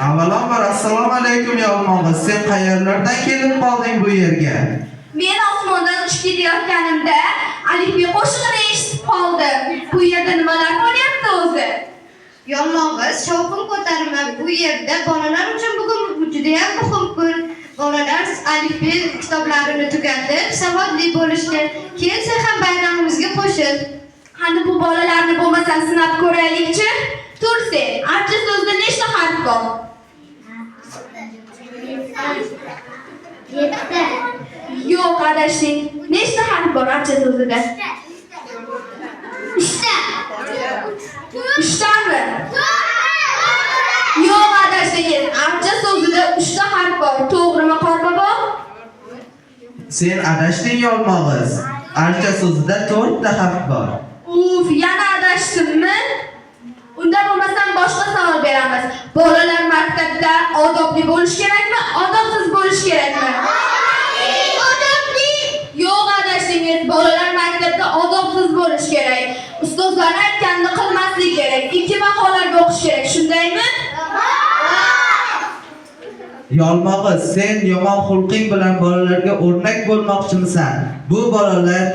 Avvalambor assalomu alaykum yolmog'iz. Sen qayerlardan kelib qolding bu yerga? Men osmondan uchib ketayotganimda Alifbe qo'shig'ini eshitib qoldim. Bu yerda nimalar bo'lyapti o'zi? Yolmog'iz, shovqin ko'tarma. Bu yerda bolalar uchun bugun juda ham muhim kun. Bolalar alifbe kitoblarini tugatib, savodli bo'lishdi. Kelsa ham bayramimizga qo'shil. Qani bu bolalarni bo'lmasa sinab ko'raylikchi? Tur sen, archa so'zda nechta harf bor? 7. Yo'q, adashing. Nechta harf bor archa so'zida? 3ta. 3tami? Yo'q, adashingiz. Archa so'zida 3ta harf bor. To'g'rimi, Qorbobo? Sen adashding yolmog'iz. Archa so'zida 4 ta harf bor. Uf, yana adashdimmi? Unda bo'lmasam boshqa savol beramiz. Bolalar maktabda odobli bo'lish kerakmi, odobsiz bo'lish kerakmi? Odobli. Yo'q, adashingiz. Bolalar maktabda odobsiz bo'lish kerak. Ustozlar aytganini qilmaslik kerak. Ikki baholarga o'qish kerak, shundaymi? Yolmog'iz, sen yomon xulqing bilan bolalarga o'rnak bo'lmoqchimisan? Bu bolalar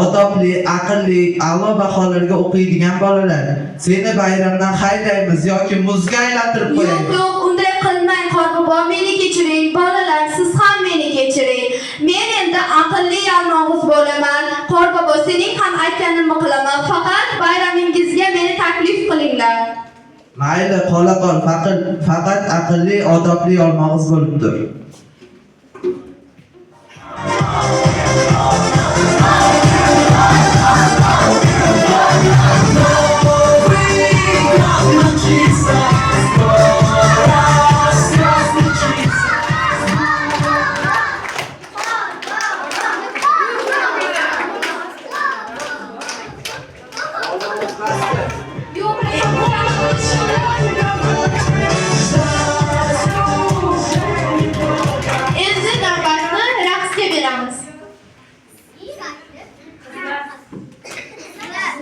odobli, aqlli, a'lo baholarga o'qiydigan bolalar. Seni bayramdan haydaymiz yoki muzga aylantirib qo'yamiz. Yo'q, unday qilmang, Qorbobo, meni kechiring. Bolalar, siz ham meni kechiring. Men endi aqlli yalmog'iz bo'laman. Qorbobo, sening ham aytganingni qilaman. Faqat bayramingizga meni taklif qilinglar. Mayli, qola qol, faqat aqlli, odobli yolmog'iz bo'lib tur.